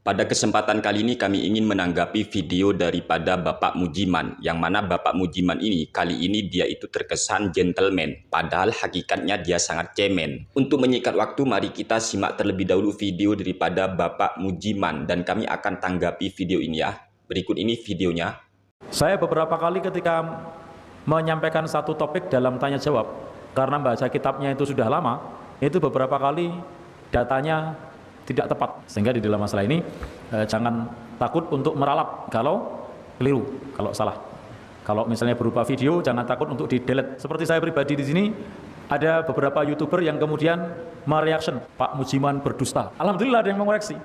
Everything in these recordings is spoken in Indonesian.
Pada kesempatan kali ini kami ingin menanggapi video daripada Bapak Mujiman, yang mana Bapak Mujiman ini kali ini dia itu terkesan gentleman, padahal hakikatnya dia sangat cemen. Untuk menyikat waktu, mari kita simak terlebih dahulu video daripada Bapak Mujiman dan kami akan tanggapi video ini ya. Berikut ini videonya. Saya beberapa kali ketika menyampaikan satu topik dalam tanya jawab, karena baca kitabnya itu sudah lama, itu beberapa kali datanya tidak tepat, sehingga di dalam masalah ini jangan takut untuk meralat kalau keliru, kalau salah. Kalau misalnya berupa video, jangan takut untuk di-delete. Seperti saya pribadi di sini, ada beberapa YouTuber yang kemudian mereaction, Pak Mujiman berdusta. Alhamdulillah ada yang mengoreksi.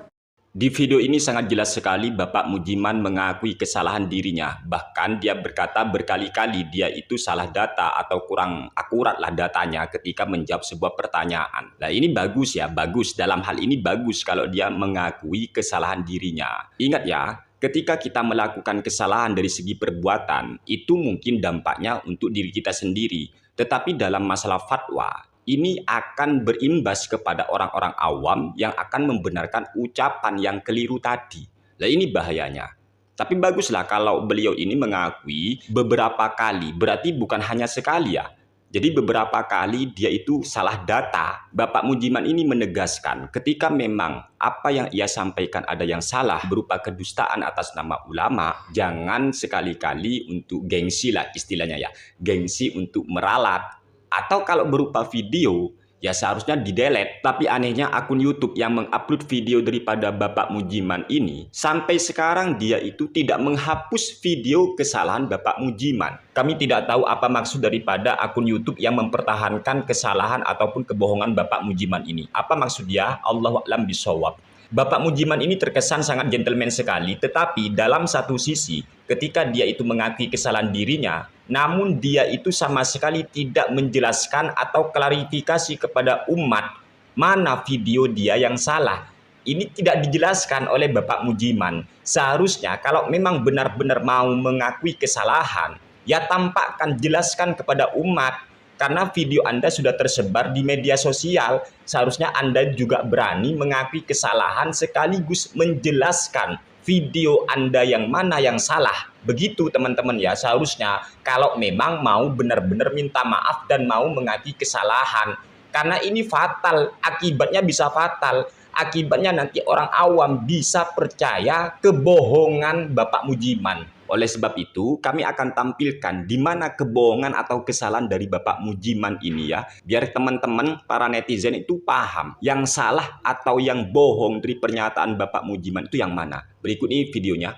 Di video ini sangat jelas sekali Bapak Mujiman mengakui kesalahan dirinya. Bahkan dia berkata berkali-kali dia itu salah data atau kurang akurat lah datanya ketika menjawab sebuah pertanyaan. Nah ini bagus ya, bagus. Dalam hal ini bagus kalau dia mengakui kesalahan dirinya. Ingat ya, ketika kita melakukan kesalahan dari segi perbuatan, itu mungkin dampaknya untuk diri kita sendiri. Tetapi dalam masalah fatwa, ini akan berimbas kepada orang-orang awam yang akan membenarkan ucapan yang keliru tadi. Nah ini bahayanya. Tapi baguslah kalau beliau ini mengakui beberapa kali, berarti bukan hanya sekali ya. Jadi beberapa kali dia itu salah data. Bapak Mujiman ini menegaskan ketika memang apa yang ia sampaikan ada yang salah berupa kedustaan atas nama ulama, jangan sekali-kali untuk gengsi lah istilahnya ya. Gengsi untuk meralat. Atau kalau berupa video, ya seharusnya di-delete. Tapi anehnya akun YouTube yang mengupload video daripada Bapak Mujiman ini, sampai sekarang dia itu tidak menghapus video kesalahan Bapak Mujiman. Kami tidak tahu apa maksud daripada akun YouTube yang mempertahankan kesalahan ataupun kebohongan Bapak Mujiman ini. Apa maksud dia? Allahu a'lam bishawab. Bapak Mujiman ini terkesan sangat gentleman sekali, tetapi dalam satu sisi, ketika dia itu mengakui kesalahan dirinya, namun dia itu sama sekali tidak menjelaskan atau klarifikasi kepada umat mana video dia yang salah. Ini tidak dijelaskan oleh Bapak Mujiman. Seharusnya kalau memang benar-benar mau mengakui kesalahan, ya tampakkan, jelaskan kepada umat. Karena video Anda sudah tersebar di media sosial, seharusnya Anda juga berani mengakui kesalahan sekaligus menjelaskan video Anda yang mana yang salah. Begitu teman-teman ya, seharusnya kalau memang mau benar-benar minta maaf dan mau mengakui kesalahan. Karena ini fatal, akibatnya bisa fatal. Akibatnya nanti orang awam bisa percaya kebohongan Bapak Mujiman. Oleh sebab itu, kami akan tampilkan di mana kebohongan atau kesalahan dari Bapak Mujiman ini ya. Biar teman-teman, para netizen itu paham. Yang salah atau yang bohong dari pernyataan Bapak Mujiman itu yang mana. Berikut ini videonya.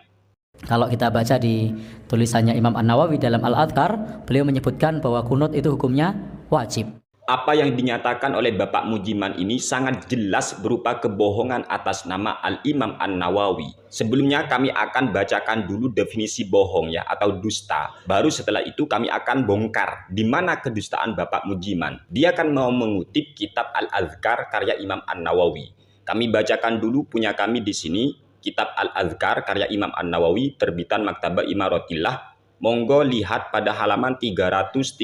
Kalau kita baca di tulisannya Imam An-Nawawi dalam Al-Adhkar, beliau menyebutkan bahwa kunut itu hukumnya wajib. Apa yang dinyatakan oleh Bapak Mujiman ini sangat jelas berupa kebohongan atas nama Al-Imam An-Nawawi. Sebelumnya kami akan bacakan dulu definisi bohong ya atau dusta. Baru setelah itu kami akan bongkar di mana kedustaan Bapak Mujiman. Dia akan mau mengutip kitab Al-Adhkar karya Imam An-Nawawi. Kami bacakan dulu punya kami di sini, kitab Al-Adhkar karya Imam An-Nawawi terbitan Maktabah Imaratillah. Monggo lihat pada halaman 337.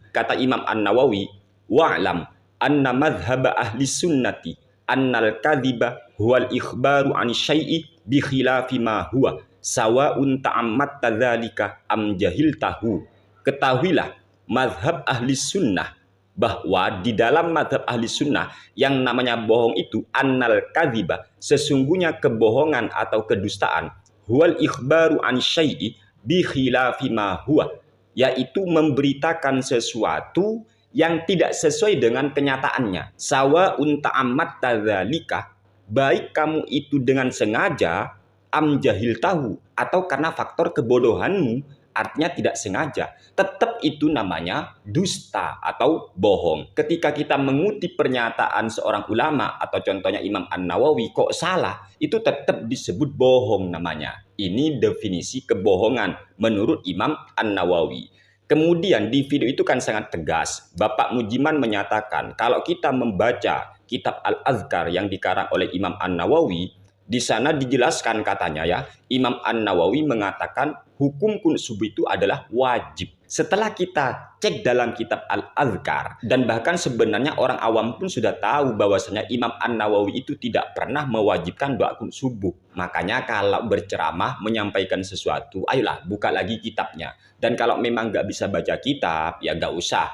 Kata Imam An-Nawawi, wa'lam anna madhhab ahli sunnati annal kadhiba huwal ikhbaru an syai'i bi khilafi ma huwa sawa'un ta'ammatta dzalika am jahiltahu. Ketahuilah madhab ahli sunnah bahwa di dalam madhab ahli sunnah yang namanya bohong itu annal kadhiba, sesungguhnya kebohongan atau kedustaan, huwal ikhbaru an syai'i bi khilafi ma huwa, yaitu memberitakan sesuatu yang tidak sesuai dengan kenyataannya. Sawa'un ta'ammat tadzalika, baik kamu itu dengan sengaja, am jahil tahu, atau karena faktor kebodohanmu, artinya tidak sengaja, tetap itu namanya dusta atau bohong. Ketika kita mengutip pernyataan seorang ulama atau contohnya Imam An-Nawawi kok salah, itu tetap disebut bohong namanya. Ini definisi kebohongan menurut Imam An-Nawawi. Kemudian di video itu kan sangat tegas. Bapak Mujiman menyatakan kalau kita membaca kitab Al-Adhkar yang dikarang oleh Imam An-Nawawi, di sana dijelaskan katanya ya, Imam An-Nawawi mengatakan hukum kunut subuh itu adalah wajib. Setelah kita cek dalam kitab Al-Adhkar, dan bahkan sebenarnya orang awam pun sudah tahu bahwasanya Imam An-Nawawi itu tidak pernah mewajibkan doa kunut subuh. Makanya kalau berceramah menyampaikan sesuatu, ayolah buka lagi kitabnya. Dan kalau memang nggak bisa baca kitab, ya nggak usah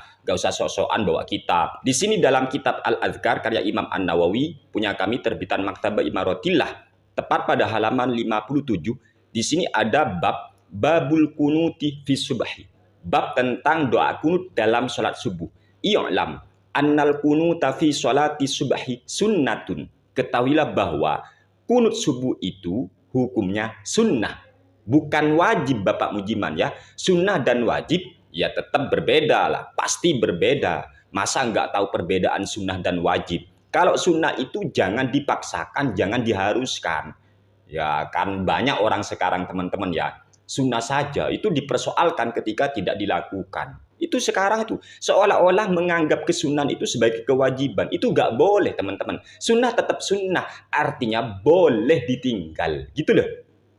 sok-sokan bawa kitab. Di sini dalam kitab Al-Adhkar karya Imam An-Nawawi, punya kami terbitan Maktabah Imaratillah, tepat pada halaman 57, di sini ada babul kunuti fi subhi. Bab tentang doa kunut dalam sholat subuh. I'lam annal kunuta fi sholati subhi sunnatun. Ketahuilah bahwa kunut subuh itu hukumnya sunnah, bukan wajib Bapak Mujiman ya. Sunnah dan wajib ya tetap berbeda lah, pasti berbeda. Masa nggak tahu perbedaan sunnah dan wajib? Kalau sunnah itu jangan dipaksakan, jangan diharuskan. Ya kan banyak orang sekarang teman-teman ya, sunnah saja itu dipersoalkan ketika tidak dilakukan. Itu sekarang itu seolah-olah menganggap kesunahan itu sebagai kewajiban. Itu nggak boleh teman-teman. Sunnah tetap sunnah, artinya boleh ditinggal. Gitu loh.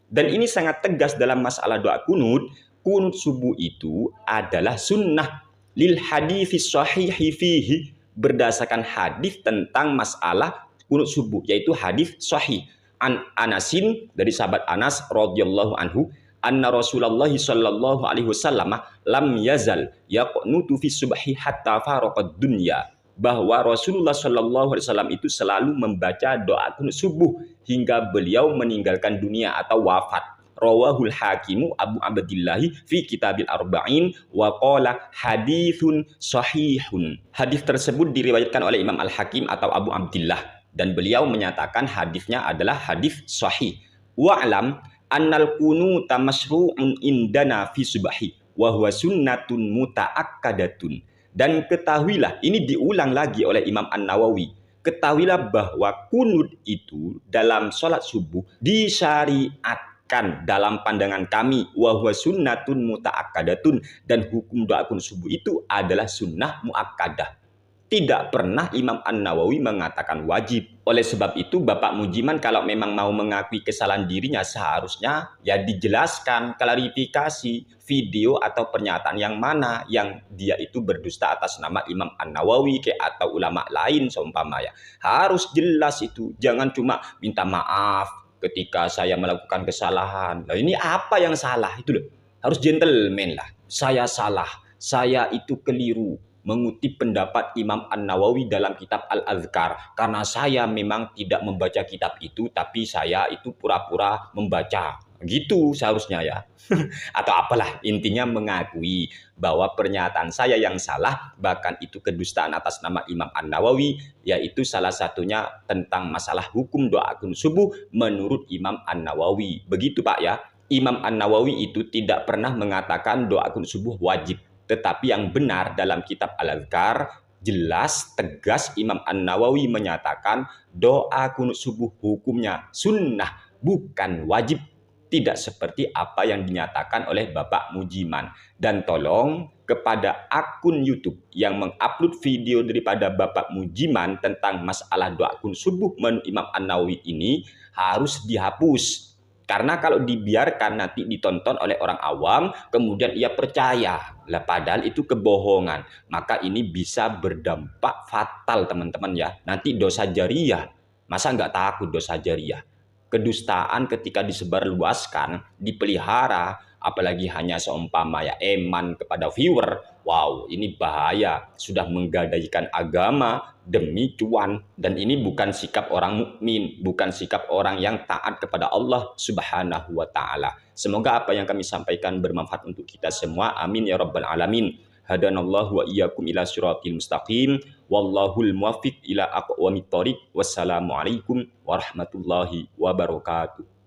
Dan ini sangat tegas dalam masalah doa kunut. Kunut subuh itu adalah sunnah lil hadits sahihi fihi, berdasarkan hadis tentang masalah kunut subuh, yaitu hadis sahih. An Anasin, dari sahabat Anas radhiyallahu anhu, anna Rasulullah sallallahu alaihi wasallam lam yazal yaqnutu fi subhi hatta faraqad dunya, bahwa Rasulullah sallallahu alaihi wasallam itu selalu membaca doa kunut subuh hingga beliau meninggalkan dunia atau wafat. Rawahul Hakimu Abu Abdillahi fi Kitabil Arba'in wa qala hadithun sahihun. Hadis tersebut diriwayatkan oleh Imam Al-Hakim atau Abu Abdillah, dan beliau menyatakan hadisnya adalah hadis sahih. Wa'lam annal kunuta masyru'un indana fi subhi wa huwa sunnatun muta'akkadatun. Dan ketahuilah, ini diulang lagi oleh Imam An-Nawawi, ketahuilah bahwa kunut itu dalam sholat subuh disyariatkan dalam pandangan kami, wa huwa sunnatun muta'akkadatun, dan hukum doa kunut subuh itu adalah sunnah muakkadah. Tidak pernah Imam An-Nawawi mengatakan wajib. Oleh sebab itu Bapak Mujiman kalau memang mau mengakui kesalahan dirinya, seharusnya ya dijelaskan, klarifikasi video atau pernyataan yang mana yang dia itu berdusta atas nama Imam An-Nawawi atau ulama lain seumpama ya. Harus jelas itu, jangan cuma minta maaf ketika saya melakukan kesalahan. Nah, ini apa yang salah itu loh. Harus gentleman lah. Saya salah, saya itu keliru mengutip pendapat Imam An-Nawawi dalam kitab Al-Adhkar, karena saya memang tidak membaca kitab itu, tapi saya itu pura-pura membaca. Gitu seharusnya ya. Atau apalah, intinya mengakui bahwa pernyataan saya yang salah, bahkan itu kedustaan atas nama Imam An-Nawawi, yaitu salah satunya tentang masalah hukum doa kunut subuh menurut Imam An-Nawawi. Begitu Pak ya. Imam An-Nawawi itu tidak pernah mengatakan doa kunut subuh wajib. Tetapi yang benar dalam kitab Al-Adhkar, jelas, tegas Imam An-Nawawi menyatakan doa kunut subuh hukumnya sunnah, bukan wajib. Tidak seperti apa yang dinyatakan oleh Bapak Mujiman. Dan tolong kepada akun YouTube yang mengupload video daripada Bapak Mujiman tentang masalah doa kunut subuh menurut Imam An-Nawawi ini harus dihapus. Karena kalau dibiarkan nanti ditonton oleh orang awam, kemudian ia percaya. Lah padahal itu kebohongan. Maka ini bisa berdampak fatal teman-teman ya. Nanti dosa jariah. Masa nggak takut dosa jariah? Kedustaan ketika disebarluaskan, dipelihara, apalagi hanya seumpama ya eman kepada viewer. Wow, ini bahaya. Sudah menggadaikan agama demi cuan, dan ini bukan sikap orang mukmin, bukan sikap orang yang taat kepada Allah Subhanahu wa taala. Semoga apa yang kami sampaikan bermanfaat untuk kita semua. Amin ya rabbal alamin. Hadanallahu wa iyyakum ila siratil mustaqim. Wallahul muwaffiq ila aqwamit thoriq. Wassalamualaikum warahmatullahi wabarakatuh.